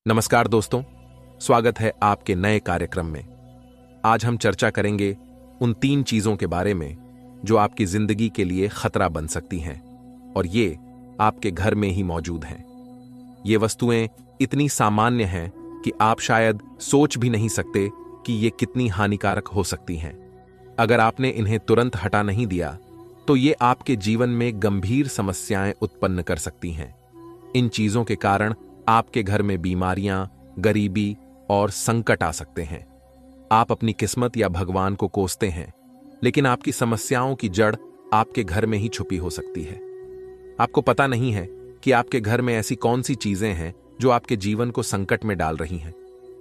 नमस्कार दोस्तों, स्वागत है आपके नए कार्यक्रम में। आज हम चर्चा करेंगे उन 3 चीजों के बारे में जो आपकी जिंदगी के लिए खतरा बन सकती हैं और ये आपके घर में ही मौजूद हैं। ये वस्तुएं इतनी सामान्य हैं कि आप शायद सोच भी नहीं सकते कि ये कितनी हानिकारक हो सकती हैं। अगर आपने इन्हें तुरंत हटा नहीं दिया तो ये आपके जीवन में गंभीर समस्याएं उत्पन्न कर सकती हैं। इन चीजों के कारण आपके घर में बीमारियां, गरीबी और संकट आ सकते हैं। आप अपनी किस्मत या भगवान को कोसते हैं, लेकिन आपकी समस्याओं की जड़ आपके घर में ही छुपी हो सकती है। आपको पता नहीं है कि आपके घर में ऐसी कौन सी चीजें हैं जो आपके जीवन को संकट में डाल रही हैं।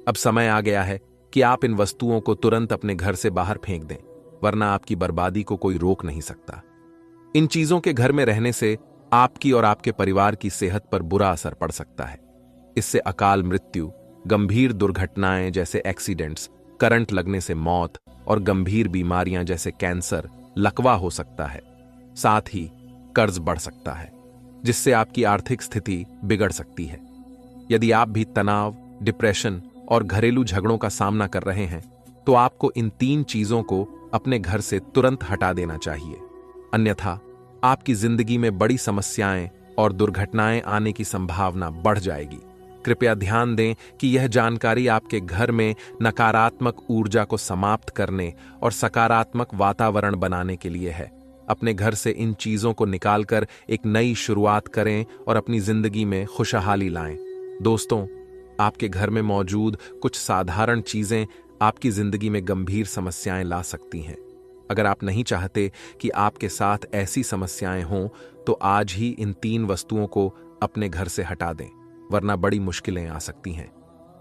अब समय आ गया है कि आप इन वस्तुओं को तुरंत अपने घर से बाहर फेंक दें, वरना आपकी बर्बादी को कोई रोक नहीं सकता। इन चीजों के घर में रहने से आपकी और आपके परिवार की सेहत पर बुरा असर पड़ सकता है। इससे अकाल मृत्यु, गंभीर दुर्घटनाएं जैसे एक्सीडेंट्स, करंट लगने से मौत और गंभीर बीमारियां जैसे कैंसर, लकवा हो सकता है। साथ ही कर्ज बढ़ सकता है, जिससे आपकी आर्थिक स्थिति बिगड़ सकती है। यदि आप भी तनाव, डिप्रेशन और घरेलू झगड़ों का सामना कर रहे हैं, तो आपको इन 3 चीजों को अपने घर से तुरंत हटा देना चाहिए। अन्यथा आपकी जिंदगी में बड़ी समस्याएं और दुर्घटनाएं आने की संभावना बढ़ जाएगी। कृपया ध्यान दें कि यह जानकारी आपके घर में नकारात्मक ऊर्जा को समाप्त करने और सकारात्मक वातावरण बनाने के लिए है। अपने घर से इन चीजों को निकालकर एक नई शुरुआत करें और अपनी जिंदगी में खुशहाली लाएं। दोस्तों, आपके घर में मौजूद कुछ साधारण चीजें आपकी जिंदगी में गंभीर समस्याएं ला सकती हैं। अगर आप नहीं चाहते कि आपके साथ ऐसी समस्याएं हों, तो आज ही इन 3 वस्तुओं को अपने घर से हटा दें, वरना बड़ी मुश्किलें आ सकती हैं।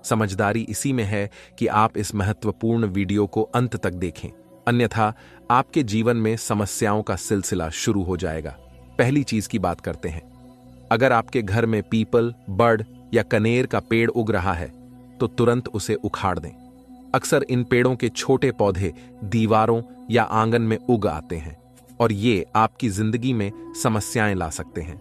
समझदारी इसी में है कि आप इस महत्वपूर्ण वीडियो को अंत तक देखें, अन्यथा आपके जीवन में समस्याओं का सिलसिला शुरू हो जाएगा। पहली चीज की बात करते हैं। अगर आपके घर में पीपल, बर्ड या कनेर का पेड़ उग रहा है, तो तुरंत उसे उखाड़ दें। अक्सर इन पेड़ों के छोटे पौधे दीवारों या आंगन में उग आते हैं और ये आपकी जिंदगी में समस्याएं ला सकते हैं।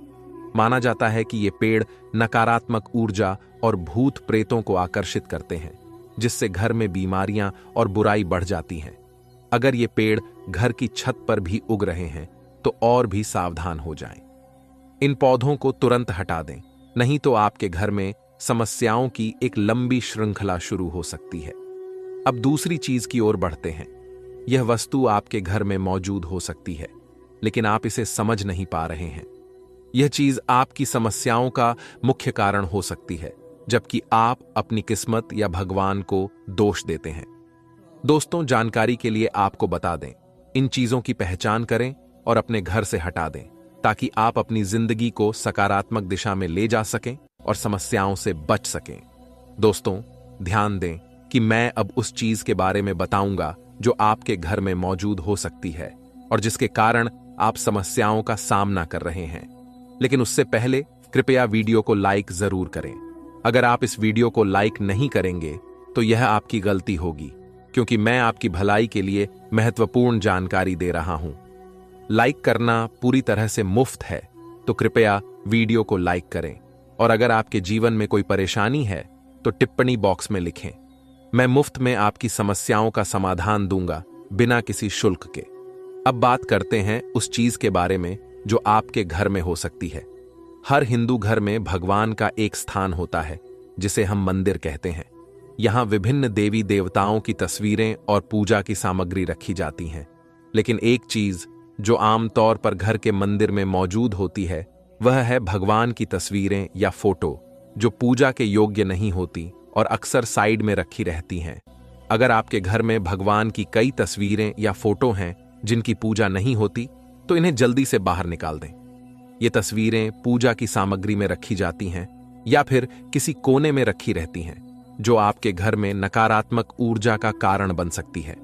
माना जाता है कि ये पेड़ नकारात्मक ऊर्जा और भूत प्रेतों को आकर्षित करते हैं, जिससे घर में बीमारियां और बुराई बढ़ जाती हैं। अगर ये पेड़ घर की छत पर भी उग रहे हैं, तो और भी सावधान हो जाएं। इन पौधों को तुरंत हटा दें, नहीं तो आपके घर में समस्याओं की एक लंबी श्रृंखला शुरू हो सकती है। अब दूसरी चीज की ओर बढ़ते हैं। यह वस्तु आपके घर में मौजूद हो सकती है, लेकिन आप इसे समझ नहीं पा रहे हैं। यह चीज आपकी समस्याओं का मुख्य कारण हो सकती है, जबकि आप अपनी किस्मत या भगवान को दोष देते हैं। दोस्तों, जानकारी के लिए आपको बता दें, इन चीजों की पहचान करें और अपने घर से हटा दें, ताकि आप अपनी जिंदगी को सकारात्मक दिशा में ले जा सकें और समस्याओं से बच सकें। दोस्तों, ध्यान दें कि मैं अब उस चीज के बारे में बताऊंगा जो आपके घर में मौजूद हो सकती है और जिसके कारण आप समस्याओं का सामना कर रहे हैं। लेकिन उससे पहले कृपया वीडियो को लाइक जरूर करें। अगर आप इस वीडियो को लाइक नहीं करेंगे तो यह आपकी गलती होगी, क्योंकि मैं आपकी भलाई के लिए महत्वपूर्ण जानकारी दे रहा हूं। लाइक करना पूरी तरह से मुफ्त है, तो कृपया वीडियो को लाइक करें। और अगर आपके जीवन में कोई परेशानी है तो टिप्पणी बॉक्स में लिखें। मैं मुफ्त में आपकी समस्याओं का समाधान दूंगा, बिना किसी शुल्क के। अब बात करते हैं उस चीज के बारे में जो आपके घर में हो सकती है। हर हिंदू घर में भगवान का एक स्थान होता है, जिसे हम मंदिर कहते हैं। यहां विभिन्न देवी देवताओं की तस्वीरें और पूजा की सामग्री रखी जाती हैं। लेकिन एक चीज जो आमतौर पर घर के मंदिर में मौजूद होती है, वह है भगवान की तस्वीरें या फोटो, जो पूजा के योग्य नहीं होती और अक्सर साइड में रखी रहती हैं। अगर आपके घर में भगवान की कई तस्वीरें या फोटो हैं जिनकी पूजा नहीं होती, तो इन्हें जल्दी से बाहर निकाल दें। ये तस्वीरें पूजा की सामग्री में रखी जाती हैं या फिर किसी कोने में रखी रहती हैं, जो आपके घर में नकारात्मक ऊर्जा का कारण बन सकती है।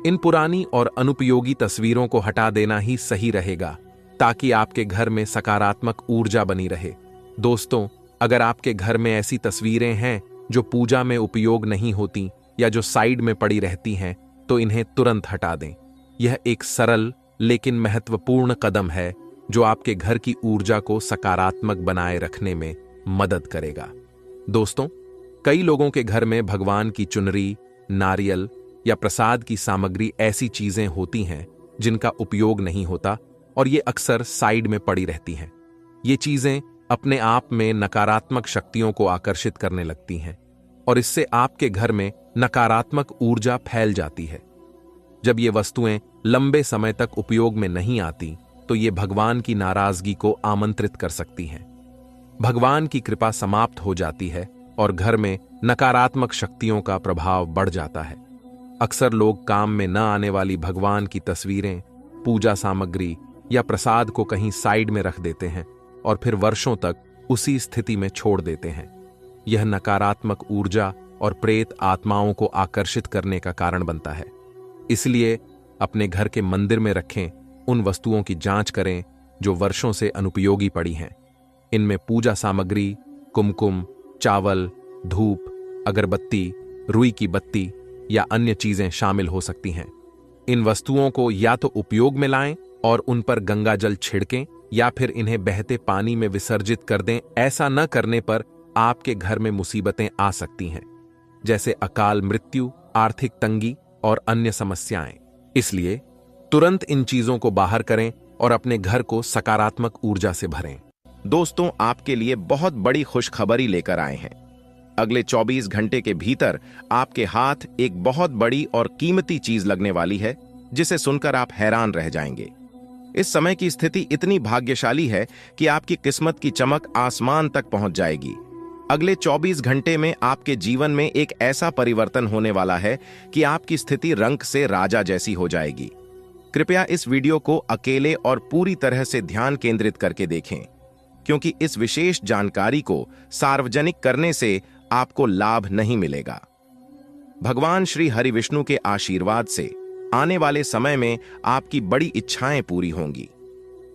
इन पुरानी और अनुपयोगी तस्वीरों को हटा देना ही सही रहेगा, ताकि आपके घर में सकारात्मक ऊर्जा बनी रहे। दोस्तों, अगर आपके घर में ऐसी तस्वीरें हैं जो पूजा में उपयोग नहीं होती या जो साइड में पड़ी रहती हैं, तो इन्हें तुरंत हटा दें। यह एक सरल लेकिन महत्वपूर्ण कदम है जो आपके घर की ऊर्जा को सकारात्मक बनाए रखने में मदद करेगा। दोस्तों, कई लोगों के घर में भगवान की चुनरी, नारियल या प्रसाद की सामग्री ऐसी चीजें होती हैं जिनका उपयोग नहीं होता और ये अक्सर साइड में पड़ी रहती हैं। ये चीजें अपने आप में नकारात्मक शक्तियों को आकर्षित करने लगती हैं और इससे आपके घर में नकारात्मक ऊर्जा फैल जाती है। जब ये वस्तुएं लंबे समय तक उपयोग में नहीं आती तो ये भगवान की नाराजगी को आमंत्रित कर सकती हैं। भगवान की कृपा समाप्त हो जाती है और घर में नकारात्मक शक्तियों का प्रभाव बढ़ जाता है। अक्सर लोग काम में न आने वाली भगवान की तस्वीरें, पूजा सामग्री या प्रसाद को कहीं साइड में रख देते हैं और फिर वर्षों तक उसी स्थिति में छोड़ देते हैं। यह नकारात्मक ऊर्जा और प्रेत आत्माओं को आकर्षित करने का कारण बनता है। इसलिए अपने घर के मंदिर में रखें उन वस्तुओं की जांच करें जो वर्षों से अनुपयोगी पड़ी हैं। इनमें पूजा सामग्री, कुमकुम, चावल, धूप, अगरबत्ती, रुई की बत्ती या अन्य चीजें शामिल हो सकती हैं। इन वस्तुओं को या तो उपयोग में लाएं और उन पर गंगा जल छिड़कें या फिर इन्हें बहते पानी में विसर्जित कर दें। ऐसा न करने पर आपके घर में मुसीबतें आ सकती हैं, जैसे अकाल मृत्यु, आर्थिक तंगी और अन्य समस्याएं। इसलिए तुरंत इन चीजों को बाहर करें और अपने घर को सकारात्मक ऊर्जा से भरें। दोस्तों, आपके लिए बहुत बड़ी खुशखबरी लेकर आए हैं। अगले 24 घंटे के भीतर आपके हाथ एक बहुत बड़ी और कीमती चीज लगने वाली है, जिसे सुनकर आप हैरान रह जाएंगे। इस समय की स्थिति इतनी भाग्यशाली है कि आपकी किस्मत की चमक आसमान तक पहुंच जाएगी। अगले 24 घंटे में आपके जीवन में एक ऐसा परिवर्तन होने वाला है कि आपकी स्थिति रंग से राजा जैसी हो जाएगी। कृपया इस वीडियो को अकेले और पूरी तरह से ध्यान केंद्रित करके देखें, क्योंकि इस विशेष जानकारी को सार्वजनिक करने से आपको लाभ नहीं मिलेगा। भगवान श्री हरि विष्णु के आशीर्वाद से आने वाले समय में आपकी बड़ी इच्छाएं पूरी होंगी।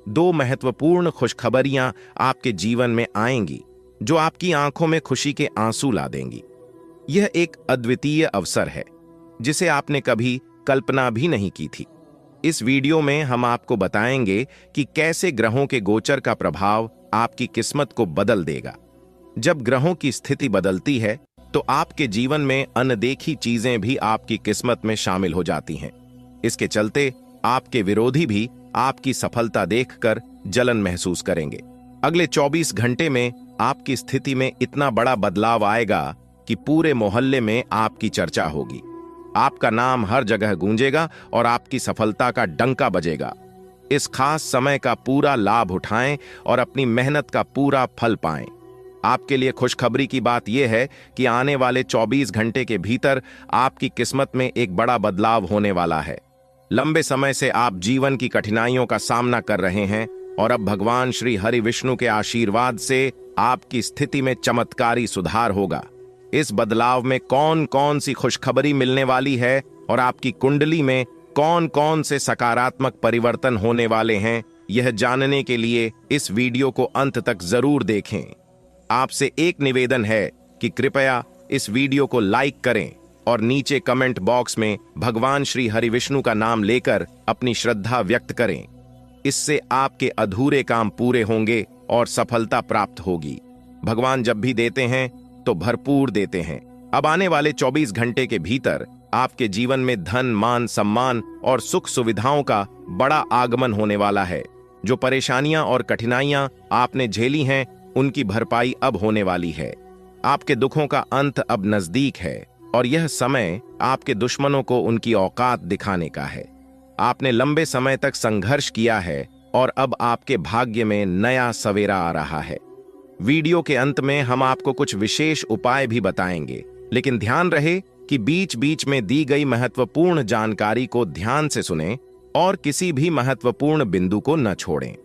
2 महत्वपूर्ण खुशखबरियां आपके जीवन में आएंगी जो आपकी आंखों में खुशी के आंसू ला देंगी। यह एक अद्वितीय अवसर है जिसे आपने कभी कल्पना भी नहीं की थी। इस वीडियो में हम आपको बताएंगे कि कैसे ग्रहों के गोचर का प्रभाव आपकी किस्मत को बदल देगा। जब ग्रहों की स्थिति बदलती है तो आपके जीवन में अनदेखी चीजें भी आपकी किस्मत में शामिल हो जाती हैं। इसके चलते आपके विरोधी भी आपकी सफलता देखकर जलन महसूस करेंगे। अगले 24 घंटे में आपकी स्थिति में इतना बड़ा बदलाव आएगा कि पूरे मोहल्ले में आपकी चर्चा होगी। आपका नाम हर जगह गूंजेगा और आपकी सफलता का डंका बजेगा। इस खास समय का पूरा लाभ उठाएं और अपनी मेहनत का पूरा फल पाएं। आपके लिए खुशखबरी की बात यह है कि आने वाले 24 घंटे के भीतर आपकी किस्मत में एक बड़ा बदलाव होने वाला है। लंबे समय से आप जीवन की कठिनाइयों का सामना कर रहे हैं और अब भगवान श्री हरि विष्णु के आशीर्वाद से आपकी स्थिति में चमत्कारी सुधार होगा। इस बदलाव में कौन कौन सी खुशखबरी मिलने वाली है और आपकी कुंडली में कौन कौन से सकारात्मक परिवर्तन होने वाले हैं, यह जानने के लिए इस वीडियो को अंत तक जरूर देखें। आपसे एक निवेदन है कि कृपया इस वीडियो को लाइक करें और नीचे कमेंट बॉक्स में भगवान श्री हरि विष्णु का नाम लेकर अपनी श्रद्धा व्यक्त करें। इससे आपके अधूरे काम पूरे होंगे और सफलता प्राप्त होगी। भगवान जब भी देते हैं तो भरपूर देते हैं। अब आने वाले 24 घंटे के भीतर आपके जीवन में धन, मान, सम्मान और सुख सुविधाओं का बड़ा आगमन होने वाला है। जो परेशानियां और कठिनाइयां आपने झेली हैं, उनकी भरपाई अब होने वाली है। आपके दुखों का अंत अब नजदीक है और यह समय आपके दुश्मनों को उनकी औकात दिखाने का है। आपने लंबे समय तक संघर्ष किया है और अब आपके भाग्य में नया सवेरा आ रहा है। वीडियो के अंत में हम आपको कुछ विशेष उपाय भी बताएंगे, लेकिन ध्यान रहे कि बीच बीच में दी गई महत्वपूर्ण जानकारी को ध्यान से सुनें और किसी भी महत्वपूर्ण बिंदु को न छोड़ें।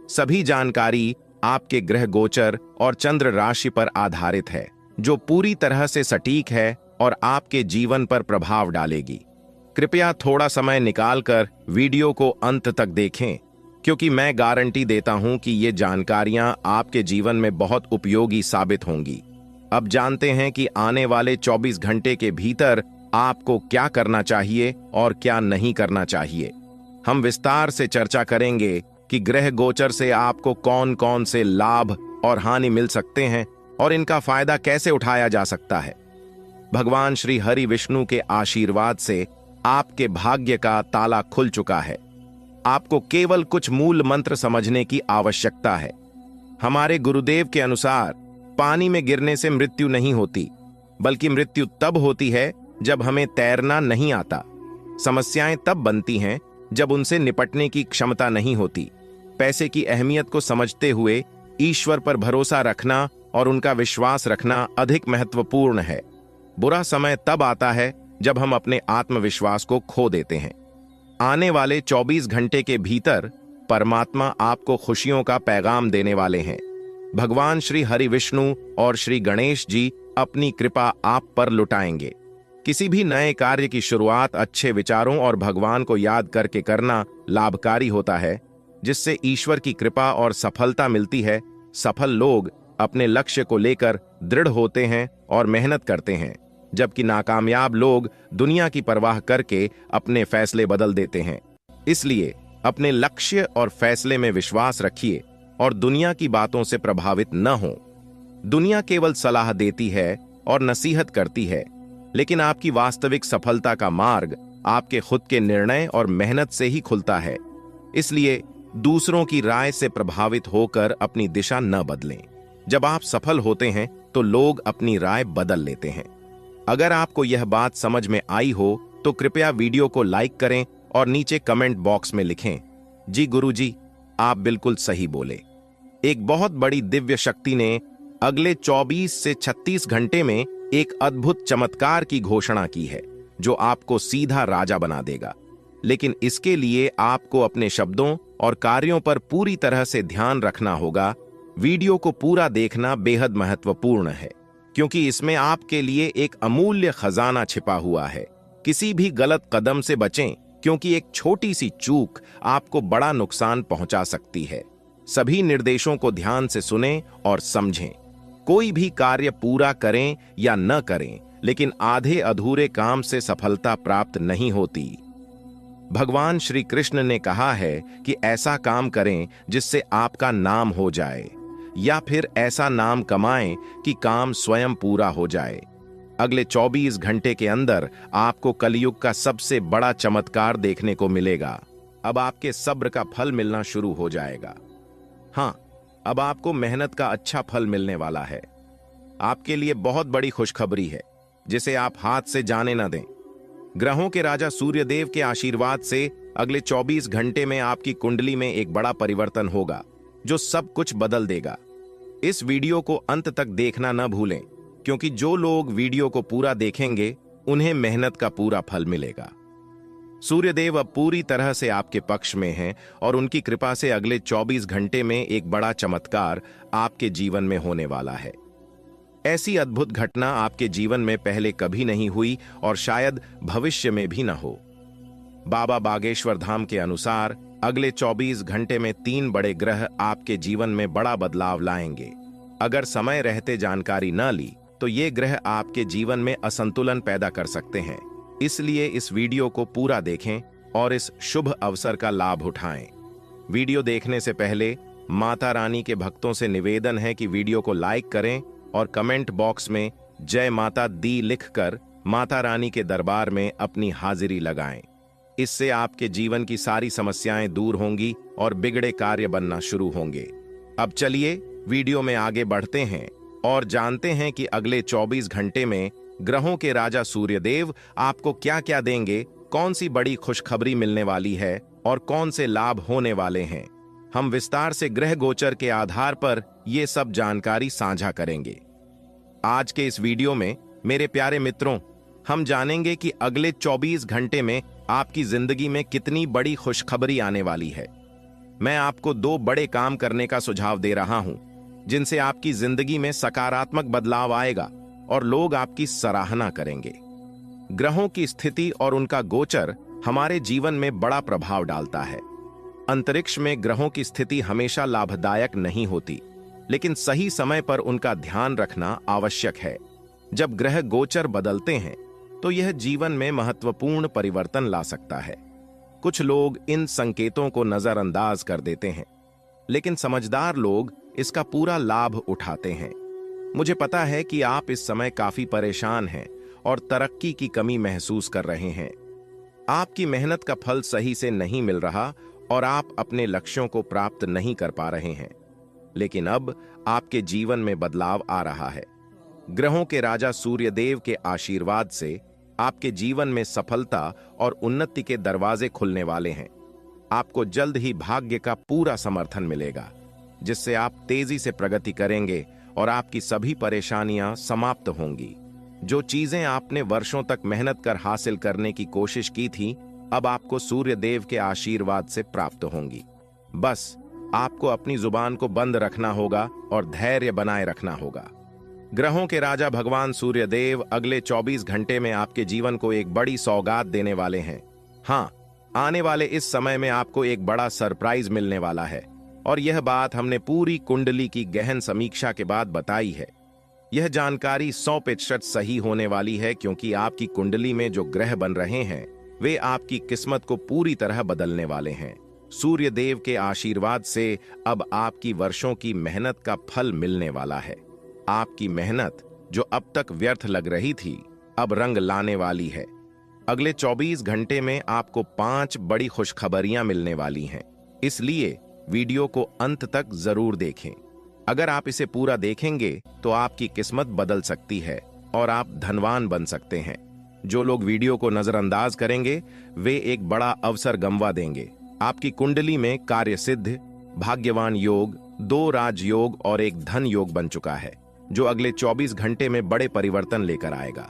सभी जानकारी आपके ग्रह गोचर और चंद्र राशि पर आधारित है, जो पूरी तरह से सटीक है और आपके जीवन पर प्रभाव डालेगी। कृपया थोड़ा समय निकालकर वीडियो को अंत तक देखें, क्योंकि मैं गारंटी देता हूं कि ये जानकारियां आपके जीवन में बहुत उपयोगी साबित होंगी। अब जानते हैं कि आने वाले 24 घंटे के भीतर आपको क्या करना चाहिए और क्या नहीं करना चाहिए। हम विस्तार से चर्चा करेंगे कि ग्रह गोचर से आपको कौन कौन से लाभ और हानि मिल सकते हैं और इनका फायदा कैसे उठाया जा सकता है। भगवान श्री हरि विष्णु के आशीर्वाद से आपके भाग्य का ताला खुल चुका है। आपको केवल कुछ मूल मंत्र समझने की आवश्यकता है। हमारे गुरुदेव के अनुसार पानी में गिरने से मृत्यु नहीं होती, बल्कि मृत्यु तब होती है जब हमें तैरना नहीं आता। समस्याएं तब बनती हैं जब उनसे निपटने की क्षमता नहीं होती। पैसे की अहमियत को समझते हुए ईश्वर पर भरोसा रखना और उनका विश्वास रखना अधिक महत्वपूर्ण है। बुरा समय तब आता है जब हम अपने आत्मविश्वास को खो देते हैं। आने वाले 24 घंटे के भीतर परमात्मा आपको खुशियों का पैगाम देने वाले हैं। भगवान श्री हरि विष्णु और श्री गणेश जी अपनी कृपा आप पर लुटाएंगे। किसी भी नए कार्य की शुरुआत अच्छे विचारों और भगवान को याद करके करना लाभकारी होता है, जिससे ईश्वर की कृपा और सफलता मिलती है। सफल लोग अपने लक्ष्य को लेकर दृढ़ होते हैं और मेहनत करते हैं, जबकि नाकामयाब लोग दुनिया की परवाह करके अपने फैसले बदल देते हैं। इसलिए अपने लक्ष्य और फैसले में विश्वास रखिए और दुनिया की बातों से प्रभावित न हो। दुनिया केवल सलाह देती है और नसीहत करती है, लेकिन आपकी वास्तविक सफलता का मार्ग आपके खुद के निर्णय और मेहनत से ही खुलता है। इसलिए दूसरों की राय से प्रभावित होकर अपनी दिशा न बदलें। जब आप सफल होते हैं तो लोग अपनी राय बदल लेते हैं। अगर आपको यह बात समझ में आई हो तो कृपया वीडियो को लाइक करें और नीचे कमेंट बॉक्स में लिखें, जी गुरुजी, आप बिल्कुल सही बोले। एक बहुत बड़ी दिव्य शक्ति ने अगले 24 से 36 घंटे में एक अद्भुत चमत्कार की घोषणा की है, जो आपको सीधा राजा बना देगा। लेकिन इसके लिए आपको अपने शब्दों और कार्यों पर पूरी तरह से ध्यान रखना होगा। वीडियो को पूरा देखना बेहद महत्वपूर्ण है, क्योंकि इसमें आपके लिए एक अमूल्य खजाना छिपा हुआ है। किसी भी गलत कदम से बचें, क्योंकि एक छोटी सी चूक आपको बड़ा नुकसान पहुंचा सकती है। सभी निर्देशों को ध्यान से सुनें और समझें। कोई भी कार्य पूरा करें या न करें, लेकिन आधे अधूरे काम से सफलता प्राप्त नहीं होती। भगवान श्री कृष्ण ने कहा है कि ऐसा काम करें जिससे आपका नाम हो जाए, या फिर ऐसा नाम कमाएं कि काम स्वयं पूरा हो जाए। अगले 24 घंटे के अंदर आपको कलयुग का सबसे बड़ा चमत्कार देखने को मिलेगा। अब आपके सब्र का फल मिलना शुरू हो जाएगा। हाँ, अब आपको मेहनत का अच्छा फल मिलने वाला है। आपके लिए बहुत बड़ी खुशखबरी है, जिसे आप हाथ से जाने न दें। ग्रहों के राजा सूर्यदेव के आशीर्वाद से अगले 24 घंटे में आपकी कुंडली में एक बड़ा परिवर्तन होगा, जो सब कुछ बदल देगा। इस वीडियो को अंत तक देखना न भूलें, क्योंकि जो लोग वीडियो को पूरा देखेंगे उन्हें मेहनत का पूरा फल मिलेगा। सूर्यदेव अब पूरी तरह से आपके पक्ष में हैं और उनकी कृपा से अगले 24 घंटे में एक बड़ा चमत्कार आपके जीवन में होने वाला है। ऐसी अद्भुत घटना आपके जीवन में पहले कभी नहीं हुई और शायद भविष्य में भी न हो। बाबा बागेश्वर धाम के अनुसार अगले 24 घंटे में 3 बड़े ग्रह आपके जीवन में बड़ा बदलाव लाएंगे। अगर समय रहते जानकारी न ली तो ये ग्रह आपके जीवन में असंतुलन पैदा कर सकते हैं। इसलिए इस वीडियो को पूरा देखें और इस शुभ अवसर का लाभ उठाएं। वीडियो देखने से पहले माता रानी के भक्तों से निवेदन है कि वीडियो को लाइक करें और कमेंट बॉक्स में जय माता दी लिखकर माता रानी के दरबार में अपनी हाजिरी लगाएं। इससे आपके जीवन की सारी समस्याएं दूर होंगी और बिगड़े कार्य बनना शुरू होंगे। अब चलिए वीडियो में आगे बढ़ते हैं और जानते हैं कि अगले 24 घंटे में ग्रहों के राजा सूर्यदेव आपको क्या क्या देंगे, कौन सी बड़ी खुशखबरी मिलने वाली है और कौन से लाभ होने वाले हैं। हम विस्तार से ग्रह गोचर के आधार पर ये सब जानकारी साझा करेंगे। आज के इस वीडियो में मेरे प्यारे मित्रों, हम जानेंगे कि अगले 24 घंटे में आपकी जिंदगी में कितनी बड़ी खुशखबरी आने वाली है। मैं आपको 2 बड़े काम करने का सुझाव दे रहा हूं, जिनसे आपकी जिंदगी में सकारात्मक बदलाव आएगा और लोग आपकी सराहना करेंगे। ग्रहों की स्थिति और उनका गोचर हमारे जीवन में बड़ा प्रभाव डालता है। अंतरिक्ष में ग्रहों की स्थिति हमेशा लाभदायक नहीं होती, लेकिन सही समय पर उनका ध्यान रखना आवश्यक है। जब ग्रह गोचर बदलते हैं तो यह जीवन में महत्वपूर्ण परिवर्तन ला सकता है। कुछ लोग इन संकेतों को नजरअंदाज कर देते हैं, लेकिन समझदार लोग इसका पूरा लाभ उठाते हैं। मुझे पता है कि आप इस समय काफी परेशान हैं और तरक्की की कमी महसूस कर रहे हैं। आपकी मेहनत का फल सही से नहीं मिल रहा और आप अपने लक्ष्यों को प्राप्त नहीं कर पा रहे हैं। लेकिन अब आपके जीवन में बदलाव आ रहा है। ग्रहों के राजा सूर्यदेव के आशीर्वाद से आपके जीवन में सफलता और उन्नति के दरवाजे खुलने वाले हैं। आपको जल्द ही भाग्य का पूरा समर्थन मिलेगा, जिससे आप तेजी से प्रगति करेंगे और आपकी सभी परेशानियां समाप्त होंगी। जो चीजें आपने वर्षों तक मेहनत कर हासिल करने की कोशिश की थी, अब आपको सूर्यदेव के आशीर्वाद से प्राप्त होंगी। बस आपको अपनी जुबान को बंद रखना होगा और धैर्य बनाए रखना होगा। ग्रहों के राजा भगवान सूर्यदेव अगले 24 घंटे में आपके जीवन को एक बड़ी सौगात देने वाले हैं। हाँ, आने वाले इस समय में आपको एक बड़ा सरप्राइज मिलने वाला है, और यह बात हमने पूरी कुंडली की गहन समीक्षा के बाद बताई है। यह जानकारी 100% सही होने वाली है, क्योंकि आपकी कुंडली में जो ग्रह बन रहे हैं वे आपकी किस्मत को पूरी तरह बदलने वाले हैं। सूर्यदेव के आशीर्वाद से अब आपकी वर्षों की मेहनत का फल मिलने वाला है। आपकी मेहनत जो अब तक व्यर्थ लग रही थी, अब रंग लाने वाली है। अगले 24 घंटे में आपको 5 बड़ी खुशखबरियां मिलने वाली हैं। इसलिए वीडियो को अंत तक जरूर देखें। अगर आप इसे पूरा देखेंगे तो आपकी किस्मत बदल सकती है और आप धनवान बन सकते हैं। जो लोग वीडियो को नजरअंदाज करेंगे वे एक बड़ा अवसर गंवा देंगे। आपकी कुंडली में कार्य सिद्ध, भाग्यवान योग, 2 राजयोग और एक धन योग बन चुका है, जो अगले 24 घंटे में बड़े परिवर्तन लेकर आएगा।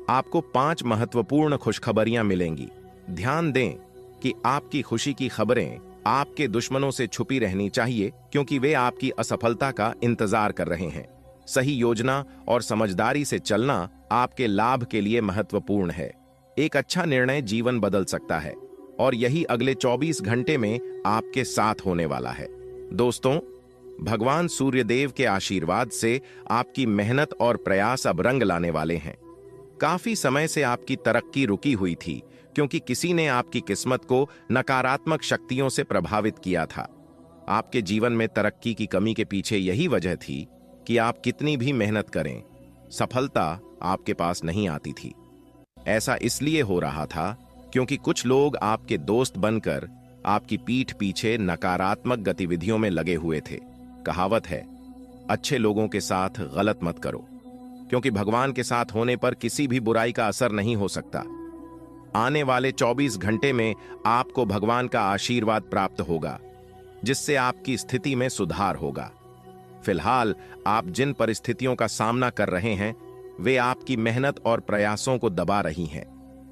आपको 5 महत्वपूर्ण खुशखबरियां मिलेंगी। ध्यान दें कि आपकी खुशी की खबरें आपके दुश्मनों से छुपी रहनी चाहिए, क्योंकि वे आपकी असफलता का इंतजार कर रहे हैं। सही योजना और समझदारी से चलना आपके लाभ के लिए महत्वपूर्ण है। एक अच्छा निर्णय जीवन बदल सकता है, और यही अगले 24 घंटे में आपके साथ होने वाला है। दोस्तों, भगवान सूर्यदेव के आशीर्वाद से आपकी मेहनत और प्रयास अब रंग लाने वाले हैं। काफी समय से आपकी तरक्की रुकी हुई थी, क्योंकि किसी ने आपकी किस्मत को नकारात्मक शक्तियों से प्रभावित किया था। आपके जीवन में तरक्की की कमी के पीछे यही वजह थी कि आप कितनी भी मेहनत करें, सफलता आपके पास नहीं आती थी। ऐसा इसलिए हो रहा था क्योंकि कुछ लोग आपके दोस्त बनकर आपकी पीठ पीछे नकारात्मक गतिविधियों में लगे हुए थे। कहावत है, अच्छे लोगों के साथ गलत मत करो, क्योंकि भगवान के साथ होने पर किसी भी बुराई का असर नहीं हो सकता। आने वाले 24 घंटे में आपको भगवान का आशीर्वाद प्राप्त होगा, जिससे आपकी स्थिति में सुधार होगा। फिलहाल आप जिन परिस्थितियों का सामना कर रहे हैं वे आपकी मेहनत और प्रयासों को दबा रही हैं।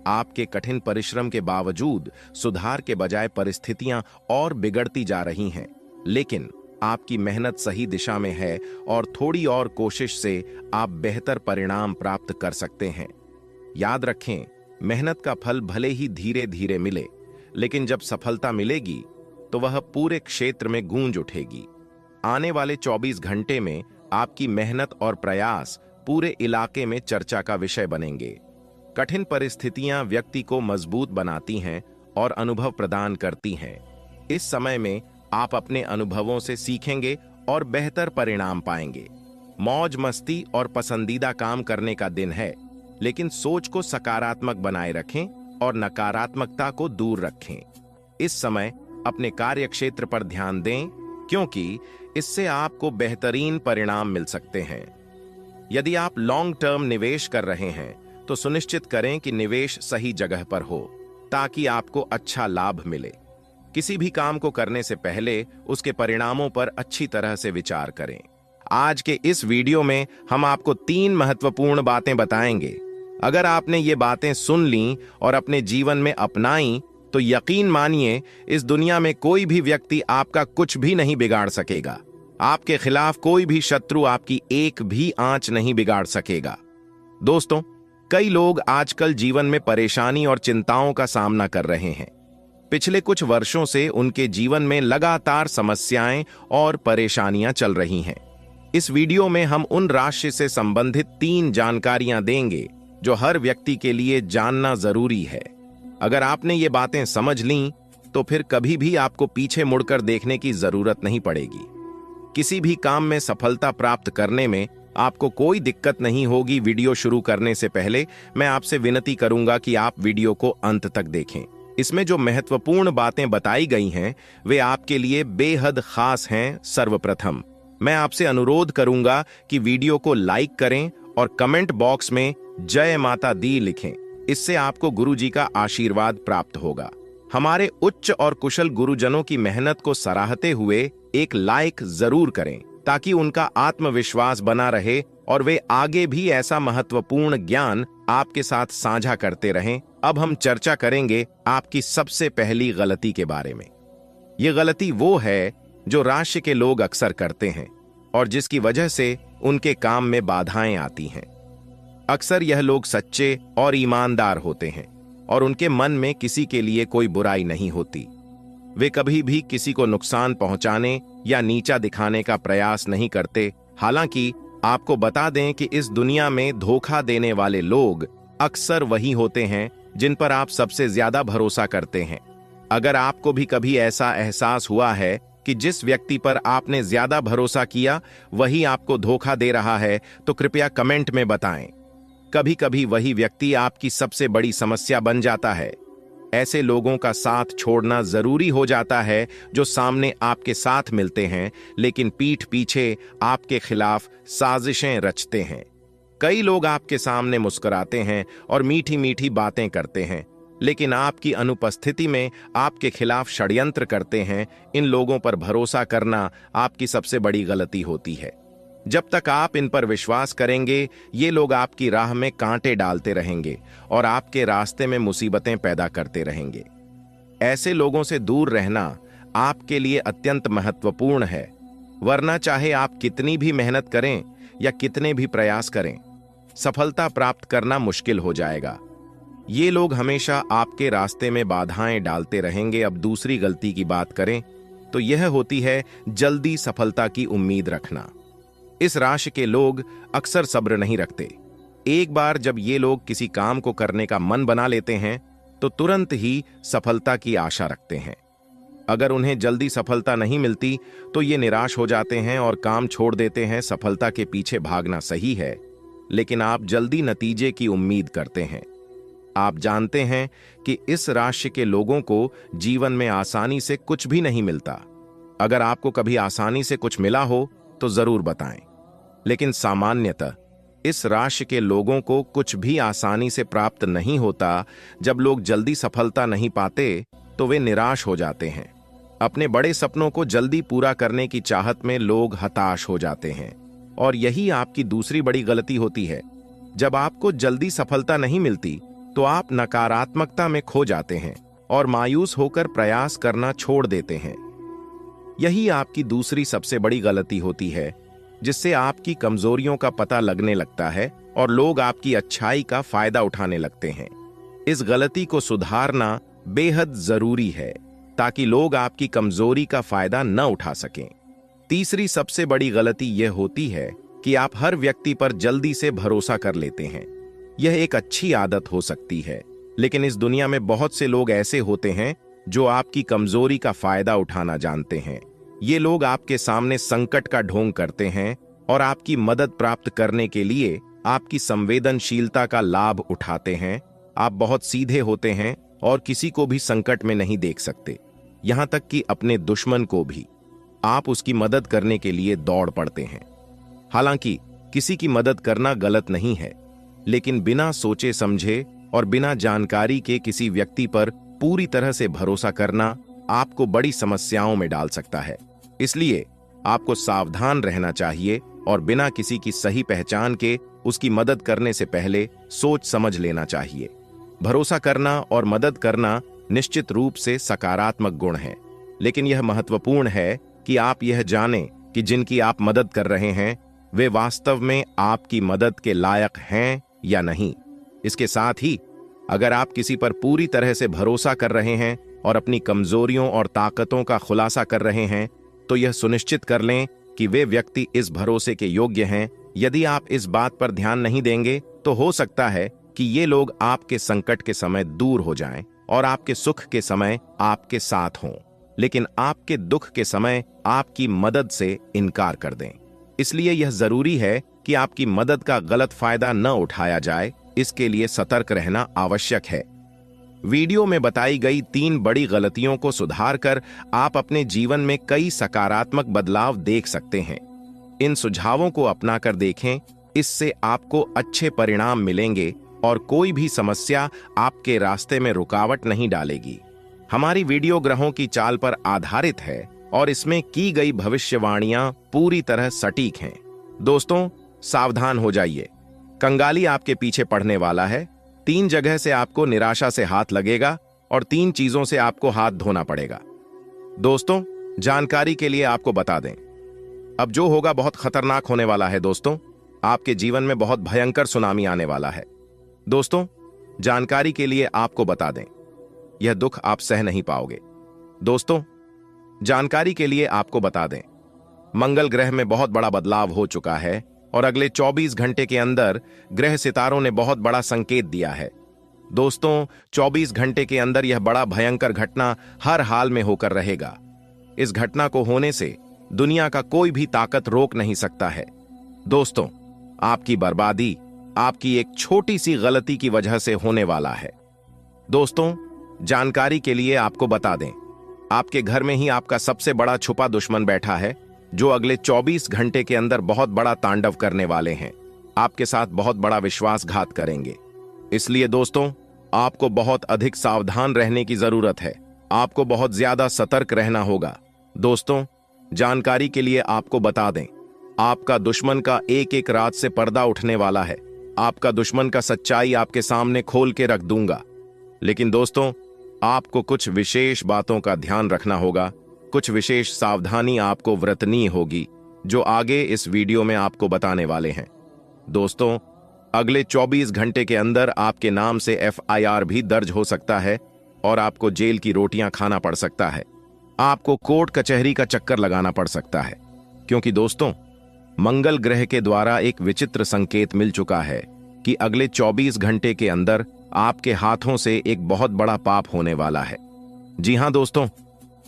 आपके कठिन परिश्रम के बावजूद सुधार के बजाय परिस्थितियां और बिगड़ती जा रही हैं। लेकिन आपकी मेहनत सही दिशा में है और थोड़ी और कोशिश से आप बेहतर परिणाम प्राप्त कर सकते हैं। याद रखें, मेहनत का फल भले ही धीरे धीरे मिले, लेकिन जब सफलता मिलेगी तो वह पूरे क्षेत्र में गूंज उठेगी। आने वाले 24 घंटे में आपकी मेहनत और प्रयास पूरे इलाके में चर्चा का विषय बनेंगे। कठिन परिस्थितियां व्यक्ति को मजबूत बनाती हैं और अनुभव प्रदान करती हैं। इस समय में आप अपने अनुभवों से सीखेंगे और बेहतर परिणाम पाएंगे। मौज मस्ती और पसंदीदा काम करने का दिन है, लेकिन सोच को सकारात्मक बनाए रखें और नकारात्मकता को दूर रखें। इस समय अपने कार्य क्षेत्र पर ध्यान दें, क्योंकि इससे आपको बेहतरीन परिणाम मिल सकते हैं। यदि आप लॉन्ग टर्म निवेश कर रहे हैं तो सुनिश्चित करें कि निवेश सही जगह पर हो, ताकि आपको अच्छा लाभ मिले। किसी भी काम को करने से पहले उसके परिणामों पर अच्छी तरह से विचार करें। आज के इस वीडियो में हम आपको 3 महत्वपूर्ण बातें बताएंगे। अगर आपने ये बातें सुन लीं और अपने जीवन में अपनाई तो यकीन मानिए, इस दुनिया में कोई भी व्यक्ति आपका कुछ भी नहीं बिगाड़ सकेगा। आपके खिलाफ कोई भी शत्रु आपकी एक भी आंच नहीं बिगाड़ सकेगा। दोस्तों, कई लोग आजकल जीवन में परेशानी और चिंताओं का सामना कर रहे हैं। पिछले कुछ वर्षों से उनके जीवन में लगातार समस्याएं और परेशानियां चल रही हैं। इस वीडियो में हम उन राशि से संबंधित 3 जानकारियां देंगे जो हर व्यक्ति के लिए जानना जरूरी है। अगर आपने ये बातें समझ लीं तो फिर कभी भी आपको पीछे मुड़कर देखने की जरूरत नहीं पड़ेगी। किसी भी काम में सफलता प्राप्त करने में आपको कोई दिक्कत नहीं होगी। वीडियो शुरू करने से पहले मैं आपसे विनती करूंगा कि आप वीडियो को अंत तक देखें। इसमें जो महत्वपूर्ण बातें बताई गई हैं वे आपके लिए बेहद खास हैं। सर्वप्रथम मैं आपसे अनुरोध करूंगा कि वीडियो को लाइक करें और कमेंट बॉक्स में जय माता दी लिखें। इससे आपको गुरुजी का आशीर्वाद प्राप्त होगा। हमारे उच्च और कुशल गुरुजनों की मेहनत को सराहते हुए एक लाइक जरूर करें ताकि उनका आत्मविश्वास बना रहे और वे आगे भी ऐसा महत्वपूर्ण ज्ञान आपके साथ साझा करते रहें। अब हम चर्चा करेंगे आपकी सबसे पहली गलती के बारे में। ये गलती वो है जो राशि के लोग अक्सर करते हैं और जिसकी वजह से उनके काम में बाधाएं आती हैं। अक्सर यह लोग सच्चे और ईमानदार होते हैं और उनके मन में किसी के लिए कोई बुराई नहीं होती। वे कभी भी किसी को नुकसान पहुंचाने या नीचा दिखाने का प्रयास नहीं करते। हालांकि आपको बता दें कि इस दुनिया में धोखा देने वाले लोग अक्सर वही होते हैं जिन पर आप सबसे ज्यादा भरोसा करते हैं। अगर आपको भी कभी ऐसा एहसास हुआ है कि जिस व्यक्ति पर आपने ज्यादा भरोसा किया वही आपको धोखा दे रहा है, तो कृपया कमेंट में बताएं। कभी कभी वही व्यक्ति आपकी सबसे बड़ी समस्या बन जाता है। ऐसे लोगों का साथ छोड़ना जरूरी हो जाता है जो सामने आपके साथ मिलते हैं लेकिन पीठ पीछे आपके खिलाफ साजिशें रचते हैं। कई लोग आपके सामने मुस्कुराते हैं और मीठी मीठी बातें करते हैं लेकिन आपकी अनुपस्थिति में आपके खिलाफ षड्यंत्र करते हैं। इन लोगों पर भरोसा करना आपकी सबसे बड़ी गलती होती है। जब तक आप इन पर विश्वास करेंगे ये लोग आपकी राह में कांटे डालते रहेंगे और आपके रास्ते में मुसीबतें पैदा करते रहेंगे। ऐसे लोगों से दूर रहना आपके लिए अत्यंत महत्वपूर्ण है, वरना चाहे आप कितनी भी मेहनत करें या कितने भी प्रयास करें, सफलता प्राप्त करना मुश्किल हो जाएगा। ये लोग हमेशा आपके रास्ते में बाधाएं डालते रहेंगे। अब दूसरी गलती की बात करें तो यह होती है जल्दी सफलता की उम्मीद रखना। इस राशि के लोग अक्सर सब्र नहीं रखते। एक बार जब ये लोग किसी काम को करने का मन बना लेते हैं तो तुरंत ही सफलता की आशा रखते हैं। अगर उन्हें जल्दी सफलता नहीं मिलती तो ये निराश हो जाते हैं और काम छोड़ देते हैं। सफलता के पीछे भागना सही है, लेकिन आप जल्दी नतीजे की उम्मीद करते हैं। आप जानते हैं कि इस राशि के लोगों को जीवन में आसानी से कुछ भी नहीं मिलता। अगर आपको कभी आसानी से कुछ मिला हो तो जरूर बताएं, लेकिन सामान्यतः इस राशि के लोगों को कुछ भी आसानी से प्राप्त नहीं होता। जब लोग जल्दी सफलता नहीं पाते तो वे निराश हो जाते हैं। अपने बड़े सपनों को जल्दी पूरा करने की चाहत में लोग हताश हो जाते हैं और यही आपकी दूसरी बड़ी गलती होती है। जब आपको जल्दी सफलता नहीं मिलती तो आप नकारात्मकता में खो जाते हैं और मायूस होकर प्रयास करना छोड़ देते हैं। यही आपकी दूसरी सबसे बड़ी गलती होती है, जिससे आपकी कमजोरियों का पता लगने लगता है और लोग आपकी अच्छाई का फायदा उठाने लगते हैं। इस गलती को सुधारना बेहद जरूरी है ताकि लोग आपकी कमजोरी का फायदा न उठा सकें। तीसरी सबसे बड़ी गलती यह होती है कि आप हर व्यक्ति पर जल्दी से भरोसा कर लेते हैं। यह एक अच्छी आदत हो सकती है, लेकिन इस दुनिया में बहुत से लोग ऐसे होते हैं जो आपकी कमजोरी का फायदा उठाना जानते हैं। ये लोग आपके सामने संकट का ढोंग करते हैं और आपकी मदद प्राप्त करने के लिए आपकी संवेदनशीलता का लाभ उठाते हैं। आप बहुत सीधे होते हैं और किसी को भी संकट में नहीं देख सकते, यहां तक कि अपने दुश्मन को भी। आप उसकी मदद करने के लिए दौड़ पड़ते हैं। हालांकि किसी की मदद करना गलत नहीं है, लेकिन बिना सोचे समझे और बिना जानकारी के किसी व्यक्ति पर पूरी तरह से भरोसा करना आपको बड़ी समस्याओं में डाल सकता है। इसलिए आपको सावधान रहना चाहिए और बिना किसी की सही पहचान के उसकी मदद करने से पहले सोच समझ लेना चाहिए। भरोसा करना और मदद करना निश्चित रूप से सकारात्मक गुण है, लेकिन यह महत्वपूर्ण है कि आप यह जानें कि जिनकी आप मदद कर रहे हैं वे वास्तव में आपकी मदद के लायक हैं या नहीं। इसके साथ ही अगर आप किसी पर पूरी तरह से भरोसा कर रहे हैं और अपनी कमजोरियों और ताकतों का खुलासा कर रहे हैं तो यह सुनिश्चित कर लें कि वे व्यक्ति इस भरोसे के योग्य हैं। यदि आप इस बात पर ध्यान नहीं देंगे तो हो सकता है कि ये लोग आपके संकट के समय दूर हो जाएं और आपके सुख के समय आपके साथ हों, लेकिन आपके दुख के समय आपकी मदद से इनकार कर दें। इसलिए यह जरूरी है कि आपकी मदद का गलत फायदा न उठाया जाए, इसके लिए सतर्क रहना आवश्यक है। वीडियो में बताई गई 3 बड़ी गलतियों को सुधार कर आप अपने जीवन में कई सकारात्मक बदलाव देख सकते हैं। इन सुझावों को अपनाकर देखें, इससे आपको अच्छे परिणाम मिलेंगे और कोई भी समस्या आपके रास्ते में रुकावट नहीं डालेगी। हमारी वीडियो ग्रहों की चाल पर आधारित है और इसमें की गई भविष्यवाणियां पूरी तरह सटीक हैं। दोस्तों, सावधान हो जाइए, कंगाली आपके पीछे पड़ने वाला है। 3 जगह से आपको निराशा से हाथ लगेगा और 3 चीजों से आपको हाथ धोना पड़ेगा। दोस्तों, जानकारी के लिए आपको बता दें, अब जो होगा बहुत खतरनाक होने वाला है। दोस्तों, आपके जीवन में बहुत भयंकर सुनामी आने वाला है। दोस्तों, जानकारी के लिए आपको बता दें, यह दुख आप सह नहीं पाओगे। दोस्तों, जानकारी के लिए आपको बता दें, मंगल ग्रह में बहुत बड़ा बदलाव हो चुका है और अगले 24 घंटे के अंदर ग्रह सितारों ने बहुत बड़ा संकेत दिया है। दोस्तों, 24 घंटे के अंदर यह बड़ा भयंकर घटना हर हाल में होकर रहेगा। इस घटना को होने से दुनिया का कोई भी ताकत रोक नहीं सकता है। दोस्तों, आपकी बर्बादी आपकी एक छोटी सी गलती की वजह से होने वाला है। दोस्तों, जानकारी के लिए आपको बता दें, आपके घर में ही आपका सबसे बड़ा छुपा दुश्मन बैठा है, जो अगले 24 घंटे के अंदर बहुत बड़ा तांडव करने वाले हैं। आपके साथ बहुत बड़ा विश्वासघात करेंगे। इसलिए दोस्तों, आपको बहुत अधिक सावधान रहने की जरूरत है। आपको बहुत ज्यादा सतर्क रहना होगा। दोस्तों, जानकारी के लिए आपको बता दें, आपका दुश्मन का एक एक रात से पर्दा उठने वाला है। आपका दुश्मन का सच्चाई आपके सामने खोल के रख दूंगा। लेकिन दोस्तों, आपको कुछ विशेष बातों का ध्यान रखना होगा, कुछ विशेष सावधानी आपको बरतनी होगी, जो आगे इस वीडियो में आपको बताने वाले हैं। दोस्तों, अगले 24 घंटे के अंदर आपके नाम से FIR भी दर्ज हो सकता है और आपको जेल की रोटियां खाना पड़ सकता है। आपको कोर्ट कचहरी का चक्कर लगाना पड़ सकता है, क्योंकि दोस्तों, मंगल ग्रह के द्वारा एक विचित्र संकेत मिल चुका है कि अगले 24 घंटे के अंदर आपके हाथों से एक बहुत बड़ा पाप होने वाला है। जी हां दोस्तों,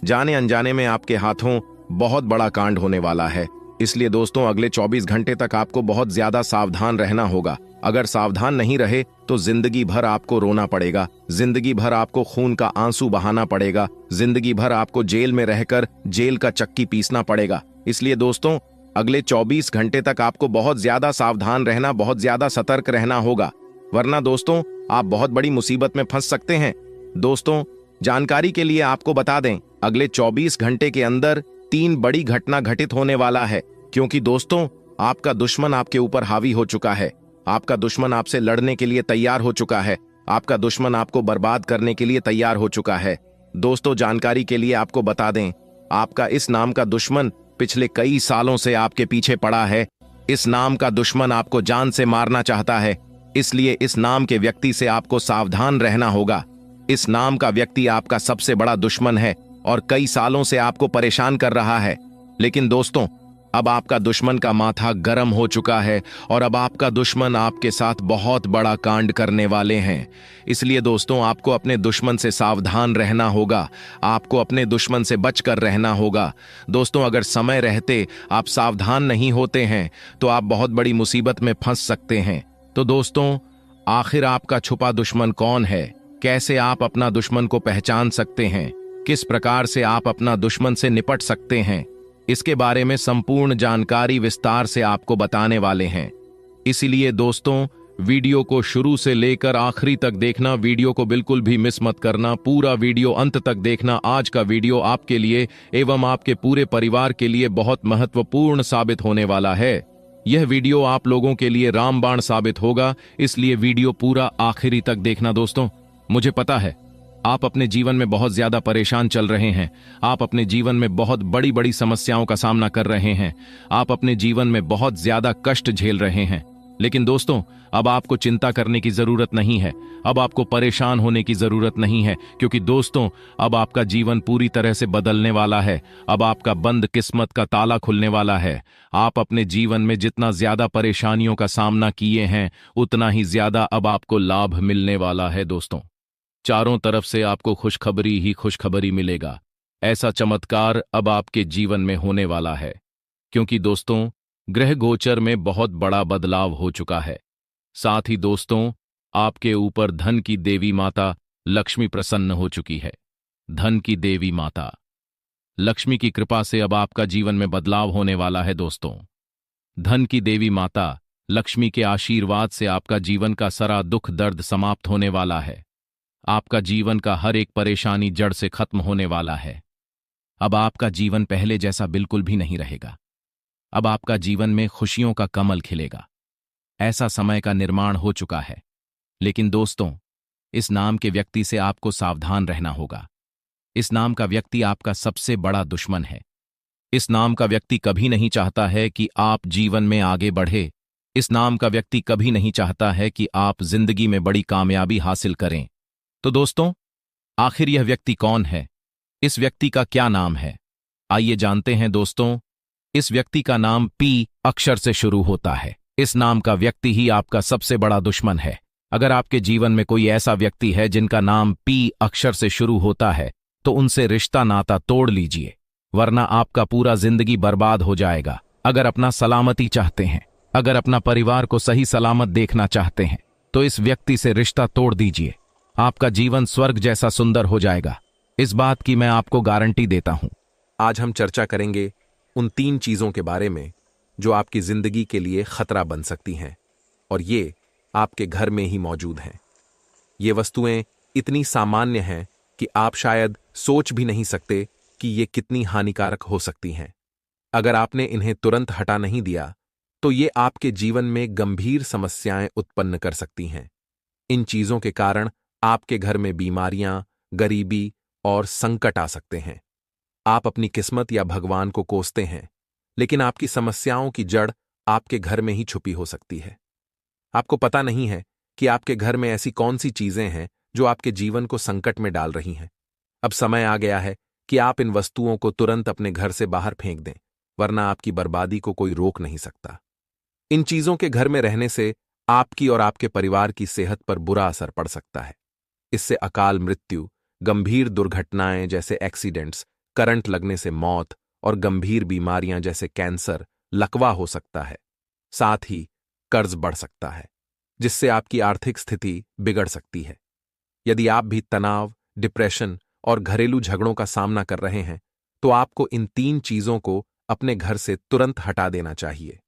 जाने अनजाने में आपके हाथों बहुत बड़ा कांड होने वाला है। इसलिए दोस्तों, अगले 24 घंटे तक आपको बहुत ज्यादा सावधान रहना होगा। अगर सावधान नहीं रहे तो जिंदगी भर आपको रोना पड़ेगा, जिंदगी भर आपको खून का आंसू बहाना पड़ेगा, जिंदगी भर आपको जेल में रहकर जेल का चक्की पीसना पड़ेगा। इसलिए दोस्तों, अगले 24 घंटे तक आपको बहुत ज्यादा सावधान रहना, बहुत ज्यादा सतर्क रहना होगा, वरना दोस्तों आप बहुत बड़ी मुसीबत में फंस सकते हैं। दोस्तों, जानकारी के लिए आपको बता दें, अगले 24 घंटे के अंदर 3 बड़ी घटना घटित होने वाला है, क्योंकि दोस्तों, आपका दुश्मन आपके ऊपर हावी हो चुका है। आपका दुश्मन आपसे लड़ने के लिए तैयार हो चुका है। आपका दुश्मन आपको बर्बाद करने के लिए तैयार हो चुका है। दोस्तों, जानकारी के लिए आपको बता दें, आपका इस नाम का दुश्मन पिछले कई सालों से आपके पीछे पड़ा है। इस नाम का दुश्मन आपको जान से मारना चाहता है। इसलिए इस नाम के व्यक्ति से आपको सावधान रहना होगा। इस नाम का व्यक्ति आपका सबसे बड़ा दुश्मन है और कई सालों से आपको परेशान कर रहा है। लेकिन दोस्तों, अब आपका दुश्मन का माथा गर्म हो चुका है और अब आपका दुश्मन आपके साथ बहुत बड़ा कांड करने वाले हैं। इसलिए दोस्तों, आपको अपने दुश्मन से सावधान रहना होगा। आपको अपने दुश्मन से बचकर रहना होगा। दोस्तों, अगर समय रहते आप सावधान नहीं होते हैं तो आप बहुत बड़ी मुसीबत में फंस सकते हैं। तो दोस्तों, आखिर आपका छुपा दुश्मन कौन है? कैसे आप अपना दुश्मन को पहचान सकते हैं? किस प्रकार से आप अपना दुश्मन से निपट सकते हैं? इसके बारे में संपूर्ण जानकारी विस्तार से आपको बताने वाले हैं। इसीलिए दोस्तों, वीडियो को शुरू से लेकर आखिरी तक देखना, वीडियो को बिल्कुल भी मिस मत करना, पूरा वीडियो अंत तक देखना। आज का वीडियो आपके लिए एवं आपके पूरे परिवार के लिए बहुत महत्वपूर्ण साबित होने वाला है। यह वीडियो आप लोगों के लिए रामबाण साबित होगा, इसलिए वीडियो पूरा आखिरी तक देखना। दोस्तों, मुझे पता है आप अपने जीवन में बहुत ज्यादा परेशान चल रहे हैं। आप अपने जीवन में बहुत बड़ी बड़ी समस्याओं का सामना कर रहे हैं। आप अपने जीवन में बहुत ज्यादा कष्ट झेल रहे हैं। लेकिन दोस्तों, अब आपको चिंता करने की जरूरत नहीं है। अब आपको परेशान होने की जरूरत नहीं है, क्योंकि दोस्तों, अब आपका जीवन पूरी तरह से बदलने वाला है। अब आपका बंद किस्मत का ताला खुलने वाला है। आप अपने जीवन में जितना ज्यादा परेशानियों का सामना किए हैं, उतना ही ज्यादा अब आपको लाभ मिलने वाला है। दोस्तों, चारों तरफ से आपको खुशखबरी ही खुशखबरी मिलेगा। ऐसा चमत्कार अब आपके जीवन में होने वाला है, क्योंकि दोस्तों, ग्रह गोचर में बहुत बड़ा बदलाव हो चुका है। साथ ही दोस्तों, आपके ऊपर धन की देवी माता लक्ष्मी प्रसन्न हो चुकी है। धन की देवी माता लक्ष्मी की कृपा से अब आपका जीवन में बदलाव होने वाला है दोस्तों। धन की देवी माता लक्ष्मी के आशीर्वाद से आपका जीवन का सारा दुख दर्द समाप्त होने वाला है। आपका जीवन का हर एक परेशानी जड़ से खत्म होने वाला है। अब आपका जीवन पहले जैसा बिल्कुल भी नहीं रहेगा। अब आपका जीवन में खुशियों का कमल खिलेगा। ऐसा समय का निर्माण हो चुका है। लेकिन दोस्तों, इस नाम के व्यक्ति से आपको सावधान रहना होगा। इस नाम का व्यक्ति आपका सबसे बड़ा दुश्मन है। इस नाम का व्यक्ति कभी नहीं चाहता है कि आप जीवन में आगे बढ़े। इस नाम का व्यक्ति कभी नहीं चाहता है कि आप जिंदगी में बड़ी कामयाबी हासिल करें। तो दोस्तों, आखिर यह व्यक्ति कौन है? इस व्यक्ति का क्या नाम है? आइए जानते हैं दोस्तों। इस व्यक्ति का नाम पी अक्षर से शुरू होता है। इस नाम का व्यक्ति ही आपका सबसे बड़ा दुश्मन है। अगर आपके जीवन में कोई ऐसा व्यक्ति है जिनका नाम पी अक्षर से शुरू होता है, तो उनसे रिश्ता नाता तोड़ लीजिए, वरना आपका पूरा जिंदगी बर्बाद हो जाएगा। अगर अपना सलामती चाहते हैं, अगर अपना परिवार को सही सलामत देखना चाहते हैं, तो इस व्यक्ति से रिश्ता तोड़ दीजिए। आपका जीवन स्वर्ग जैसा सुंदर हो जाएगा। इस बात की मैं आपको गारंटी देता हूं। आज हम चर्चा करेंगे उन 3 चीजों के बारे में जो आपकी जिंदगी के लिए खतरा बन सकती हैं, और ये आपके घर में ही मौजूद हैं। ये वस्तुएं इतनी सामान्य हैं कि आप शायद सोच भी नहीं सकते कि ये कितनी हानिकारक हो सकती हैं। अगर आपने इन्हें तुरंत हटा नहीं दिया, तो ये आपके जीवन में गंभीर समस्याएं उत्पन्न कर सकती हैं। इन चीजों के कारण आपके घर में बीमारियां, गरीबी और संकट आ सकते हैं। आप अपनी किस्मत या भगवान को कोसते हैं, लेकिन आपकी समस्याओं की जड़ आपके घर में ही छुपी हो सकती है। आपको पता नहीं है कि आपके घर में ऐसी कौन सी चीजें हैं जो आपके जीवन को संकट में डाल रही हैं। अब समय आ गया है कि आप इन वस्तुओं को तुरंत अपने घर से बाहर फेंक दें, वरना आपकी बर्बादी को कोई रोक नहीं सकता। इन चीजों के घर में रहने से आपकी और आपके परिवार की सेहत पर बुरा असर पड़ सकता है। इससे अकाल मृत्यु, गंभीर दुर्घटनाएं जैसे एक्सीडेंट्स, करंट लगने से मौत और गंभीर बीमारियां जैसे कैंसर, लकवा हो सकता है। साथ ही कर्ज बढ़ सकता है, जिससे आपकी आर्थिक स्थिति बिगड़ सकती है। यदि आप भी तनाव, डिप्रेशन और घरेलू झगड़ों का सामना कर रहे हैं, तो आपको इन 3 चीजों को अपने घर से तुरंत हटा देना चाहिए।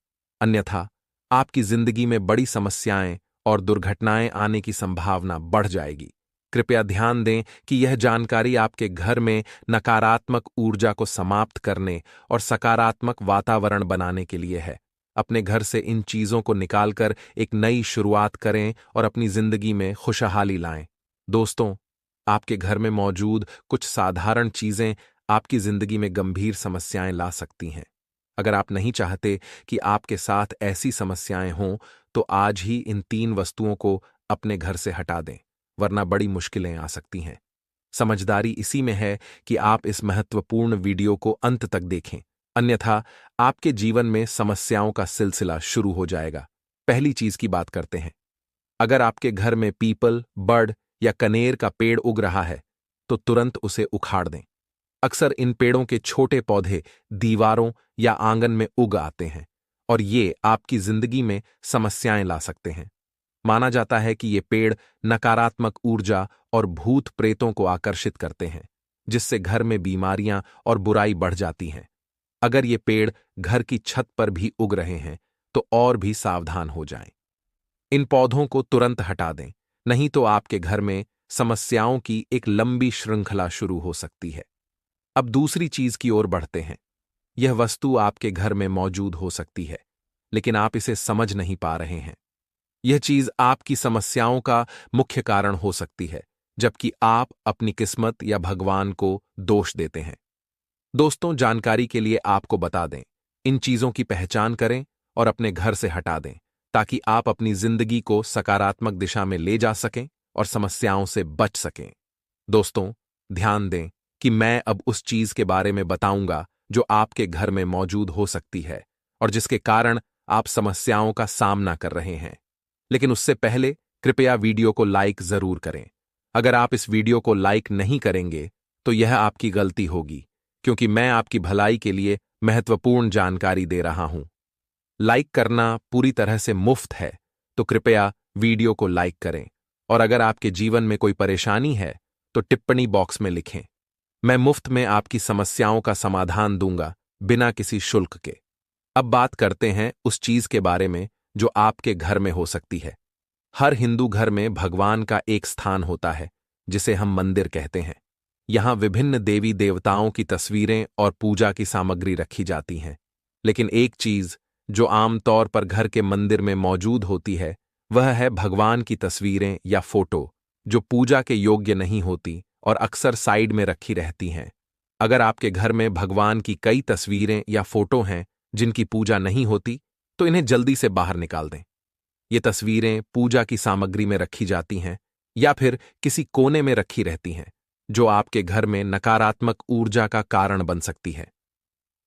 अन्यथा आपकी जिंदगी में बड़ी समस्याएं और दुर्घटनाएं आने की संभावना बढ़ जाएगी। कृपया ध्यान दें कि यह जानकारी आपके घर में नकारात्मक ऊर्जा को समाप्त करने और सकारात्मक वातावरण बनाने के लिए है। अपने घर से इन चीजों को निकालकर एक नई शुरुआत करें और अपनी जिंदगी में खुशहाली लाएं। दोस्तों, आपके घर में मौजूद कुछ साधारण चीजें आपकी जिंदगी में गंभीर समस्याएं ला सकती हैं। अगर आप नहीं चाहते कि आपके साथ ऐसी समस्याएं हों, तो आज ही इन 3 वस्तुओं को अपने घर से हटा दें, वरना बड़ी मुश्किलें आ सकती हैं। समझदारी इसी में है कि आप इस महत्वपूर्ण वीडियो को अंत तक देखें, अन्यथा आपके जीवन में समस्याओं का सिलसिला शुरू हो जाएगा। पहली चीज की बात करते हैं। अगर आपके घर में पीपल, बर्ड या कनेर का पेड़ उग रहा है, तो तुरंत उसे उखाड़ दें। अक्सर इन पेड़ों के छोटे पौधे दीवारों या आंगन में उग आते हैं, और ये आपकी जिंदगी में समस्याएं ला सकते हैं। माना जाता है कि ये पेड़ नकारात्मक ऊर्जा और भूत प्रेतों को आकर्षित करते हैं, जिससे घर में बीमारियां और बुराई बढ़ जाती हैं। अगर ये पेड़ घर की छत पर भी उग रहे हैं, तो और भी सावधान हो जाएं। इन पौधों को तुरंत हटा दें, नहीं तो आपके घर में समस्याओं की एक लंबी श्रृंखला शुरू हो सकती है। अब दूसरी चीज की ओर बढ़ते हैं। यह वस्तु आपके घर में मौजूद हो सकती है, लेकिन आप इसे समझ नहीं पा रहे हैं। यह चीज आपकी समस्याओं का मुख्य कारण हो सकती है, जबकि आप अपनी किस्मत या भगवान को दोष देते हैं। दोस्तों, जानकारी के लिए आपको बता दें, इन चीजों की पहचान करें और अपने घर से हटा दें, ताकि आप अपनी जिंदगी को सकारात्मक दिशा में ले जा सकें और समस्याओं से बच सकें। दोस्तों, ध्यान दें कि मैं अब उस चीज के बारे में बताऊंगा जो आपके घर में मौजूद हो सकती है और जिसके कारण आप समस्याओं का सामना कर रहे हैं। लेकिन उससे पहले कृपया वीडियो को लाइक जरूर करें। अगर आप इस वीडियो को लाइक नहीं करेंगे, तो यह आपकी गलती होगी, क्योंकि मैं आपकी भलाई के लिए महत्वपूर्ण जानकारी दे रहा हूं। लाइक करना पूरी तरह से मुफ्त है, तो कृपया वीडियो को लाइक करें और अगर आपके जीवन में कोई परेशानी है तो टिप्पणी बॉक्स में लिखें। मैं मुफ्त में आपकी समस्याओं का समाधान दूंगा, बिना किसी शुल्क के। अब बात करते हैं उस चीज के बारे में जो आपके घर में हो सकती है। हर हिंदू घर में भगवान का एक स्थान होता है जिसे हम मंदिर कहते हैं। यहां विभिन्न देवी देवताओं की तस्वीरें और पूजा की सामग्री रखी जाती हैं। लेकिन एक चीज जो आमतौर पर घर के मंदिर में मौजूद होती है वह है भगवान की तस्वीरें या फोटो, जो पूजा के योग्य नहीं होती और अक्सर साइड में रखी रहती हैं। अगर आपके घर में भगवान की कई तस्वीरें या फोटो हैं जिनकी पूजा नहीं होती, तो इन्हें जल्दी से बाहर निकाल दें। ये तस्वीरें पूजा की सामग्री में रखी जाती हैं या फिर किसी कोने में रखी रहती हैं, जो आपके घर में नकारात्मक ऊर्जा का कारण बन सकती है।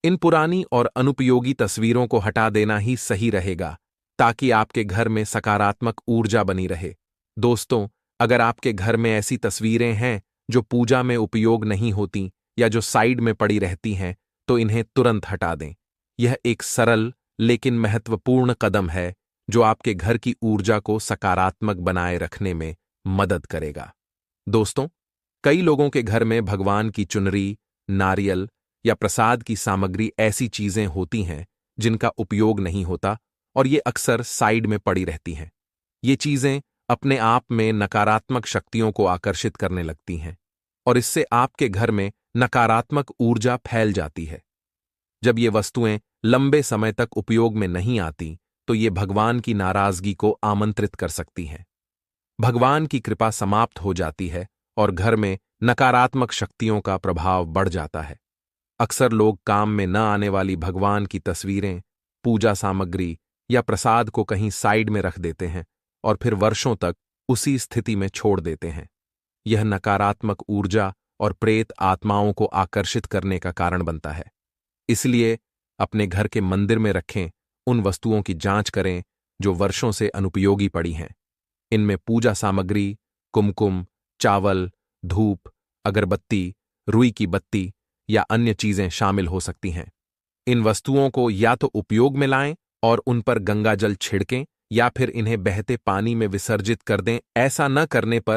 इन पुरानी और अनुपयोगी तस्वीरों को हटा देना ही सही रहेगा, ताकि आपके घर में सकारात्मक ऊर्जा बनी रहे। दोस्तों, अगर आपके घर में ऐसी तस्वीरें हैं जो पूजा में उपयोग नहीं होती या जो साइड में पड़ी रहती हैं, तो इन्हें तुरंत हटा दें। यह एक सरल लेकिन महत्वपूर्ण कदम है जो आपके घर की ऊर्जा को सकारात्मक बनाए रखने में मदद करेगा। दोस्तों, कई लोगों के घर में भगवान की चुनरी, नारियल या प्रसाद की सामग्री ऐसी चीजें होती हैं जिनका उपयोग नहीं होता और ये अक्सर साइड में पड़ी रहती हैं। ये चीजें अपने आप में नकारात्मक शक्तियों को आकर्षित करने लगती हैं और इससे आपके घर में नकारात्मक ऊर्जा फैल जाती है। जब ये वस्तुएं लंबे समय तक उपयोग में नहीं आती, तो ये भगवान की नाराजगी को आमंत्रित कर सकती हैं। भगवान की कृपा समाप्त हो जाती है और घर में नकारात्मक शक्तियों का प्रभाव बढ़ जाता है। अक्सर लोग काम में न आने वाली भगवान की तस्वीरें, पूजा सामग्री या प्रसाद को कहीं साइड में रख देते हैं और फिर वर्षों तक उसी स्थिति में छोड़ देते हैं। यह नकारात्मक ऊर्जा और प्रेत आत्माओं को आकर्षित करने का कारण बनता है। इसलिए अपने घर के मंदिर में रखें उन वस्तुओं की जांच करें जो वर्षों से अनुपयोगी पड़ी हैं। इनमें पूजा सामग्री, कुमकुम, चावल, धूप, अगरबत्ती, रुई की बत्ती या अन्य चीजें शामिल हो सकती हैं। इन वस्तुओं को या तो उपयोग में लाएं और उन पर गंगा जल छिड़कें या फिर इन्हें बहते पानी में विसर्जित कर दें। ऐसा न करने पर